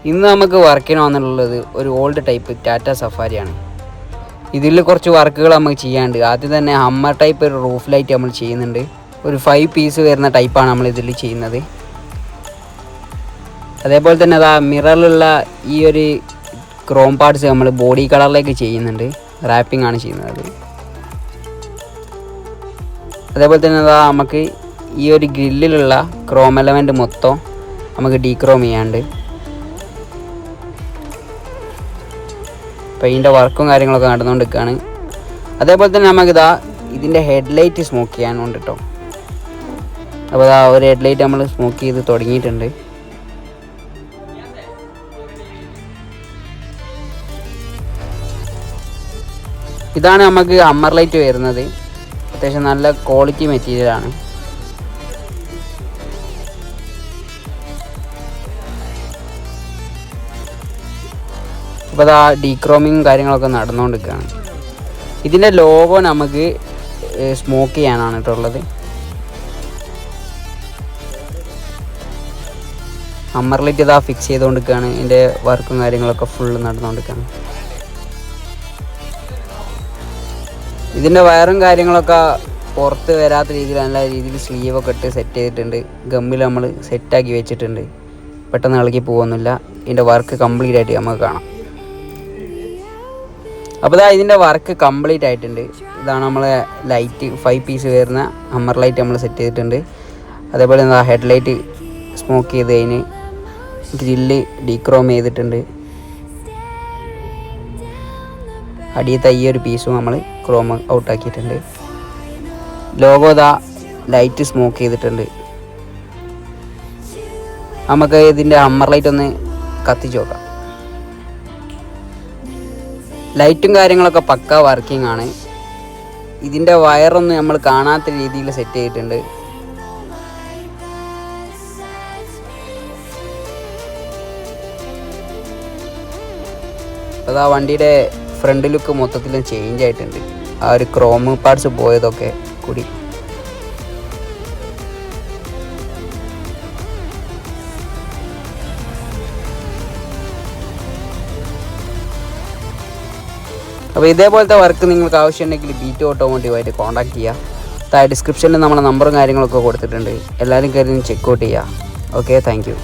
ഇന്ന് നമുക്ക് വർക്കിന് വന്നിട്ടുള്ളത് ഒരു ഓൾഡ് ടൈപ്പ് ടാറ്റ സഫാരിയാണ്. ഇതിൽ കുറച്ച് വർക്കുകൾ നമുക്ക് ചെയ്യാനുണ്ട്. ആദ്യം തന്നെ ഹമ്മർ ടൈപ്പ് ഒരു റൂഫ് ലൈറ്റ് നമ്മൾ ചെയ്യുന്നുണ്ട്. ഒരു 5 പീസ് വരുന്ന ടൈപ്പാണ് നമ്മൾ ഇതിൽ ചെയ്യുന്നത്. അതേപോലെ തന്നെ അതാ മിററിലുള്ള ഈ ഒരു ക്രോം പാർട്സ് നമ്മൾ ബോഡി കളറിലേക്ക് ചെയ്യുന്നുണ്ട്. റാപ്പിംഗ് ആണ് ചെയ്യുന്നത്. അതേപോലെ തന്നെ അതാ നമുക്ക് ഈ ഒരു ഗ്രില്ലിലുള്ള ക്രോം എലമെൻറ്റ് മൊത്തം നമുക്ക് ഡീക്രോം ചെയ്യാണ്ട്. അപ്പോൾ ഇതിൻ്റെ വർക്കും കാര്യങ്ങളൊക്കെ നടന്നുകൊണ്ടിരിക്കുകയാണ്. അതേപോലെ തന്നെ നമുക്കിതാ ഇതിൻ്റെ ഹെഡ്ലൈറ്റ് സ്മോക്ക് ചെയ്യാനുണ്ട് കേട്ടോ. അപ്പോൾ ഇതാ ഒരു ഹെഡ്ലൈറ്റ് നമ്മൾ സ്മോക്ക് ചെയ്ത് തുടങ്ങിയിട്ടുണ്ട്. ഇതാണ് നമുക്ക് ഹമ്മർ ലൈറ്റ് വരുന്നത്. അത്യാവശ്യം നല്ല ക്വാളിറ്റി മെറ്റീരിയലാണ്. അപ്പോൾ അതാ ഡീക്രോമിങ് കാര്യങ്ങളൊക്കെ നടന്നുകൊണ്ടിരിക്കുകയാണ്. ഇതിൻ്റെ ലോഗോ നമുക്ക് സ്മോക്ക് ചെയ്യാനാണ് കേട്ടുള്ളത്. ഹമ്മർ ലൈറ്റ് ഇതാ ഫിക്സ് ചെയ്തുകൊണ്ടിരിക്കുകയാണ്. ഇതിൻ്റെ വർക്കും കാര്യങ്ങളൊക്കെ ഫുള്ള് നടന്നുകൊണ്ടിരിക്കുകയാണ്. ഇതിൻ്റെ വയറും കാര്യങ്ങളൊക്കെ പുറത്ത് വരാത്ത രീതിയിൽ നല്ല രീതിയിൽ സ്ലീവൊക്കെ ഇട്ട് സെറ്റ് ചെയ്തിട്ടുണ്ട്. ഗമ്മിൽ നമ്മൾ സെറ്റാക്കി വെച്ചിട്ടുണ്ട്. പെട്ടെന്ന് ഇളകി പോകുന്നില്ല. ഇതിൻ്റെ വർക്ക് കംപ്ലീറ്റ് ആയിട്ട് നമുക്ക് കാണാം. അപ്പോൾ ഇതാ ഇതിൻ്റെ വർക്ക് കംപ്ലീറ്റ് ആയിട്ടുണ്ട്. ഇതാണ് നമ്മളെ ലൈറ്റ് 5 പീസ് വരുന്ന ഹമ്മർ ലൈറ്റ് നമ്മൾ സെറ്റ് ചെയ്തിട്ടുണ്ട്. അതേപോലെ എന്താ ഹെഡ് ലൈറ്റ് സ്മോക്ക് ചെയ്ത് കഴിഞ്ഞ് ഗ്രില്ല് ഡീക്രോം ചെയ്തിട്ടുണ്ട്. അടിയത്തെ ഈ ഒരു പീസും നമ്മൾ ക്രോം ഔട്ടാക്കിയിട്ടുണ്ട്. ലോഗോ ഇതാ ലൈറ്റ് സ്മോക്ക് ചെയ്തിട്ടുണ്ട്. നമുക്ക് ഇതിൻ്റെ ഹമ്മർ ലൈറ്റ് ഒന്ന് കത്തിച്ച് നോക്കാം. ലൈറ്റും കാര്യങ്ങളൊക്കെ പക്ക വർക്കിംഗ് ആണ്. ഇതിൻ്റെ വയറൊന്നും നമ്മൾ കാണാത്ത രീതിയിൽ സെറ്റ് ചെയ്തിട്ടുണ്ട്. അതാ വണ്ടിയുടെ ഫ്രണ്ട് ലുക്ക് മൊത്തത്തിലും ചേഞ്ച് ആയിട്ടുണ്ട്. ആ ഒരു ക്രോം പാർട്സ് പോയതൊക്കെ കൂടി. അപ്പോൾ ഇതേപോലത്തെ വർക്ക് നിങ്ങൾക്ക് ആവശ്യമുണ്ടെങ്കിൽ ബീറ്റ് ഓട്ടോമോട്ടീവായിട്ട് കോൺടാക്ട് ചെയ്യുക. ഡിസ്ക്രിപ്ഷനിൽ നമ്മളെ നമ്പറും കാര്യങ്ങളൊക്കെ കൊടുത്തിട്ടുണ്ട്. എല്ലാവരും കയറി ചെക്ക് ഔട്ട് ചെയ്യുക. Okay, thank you.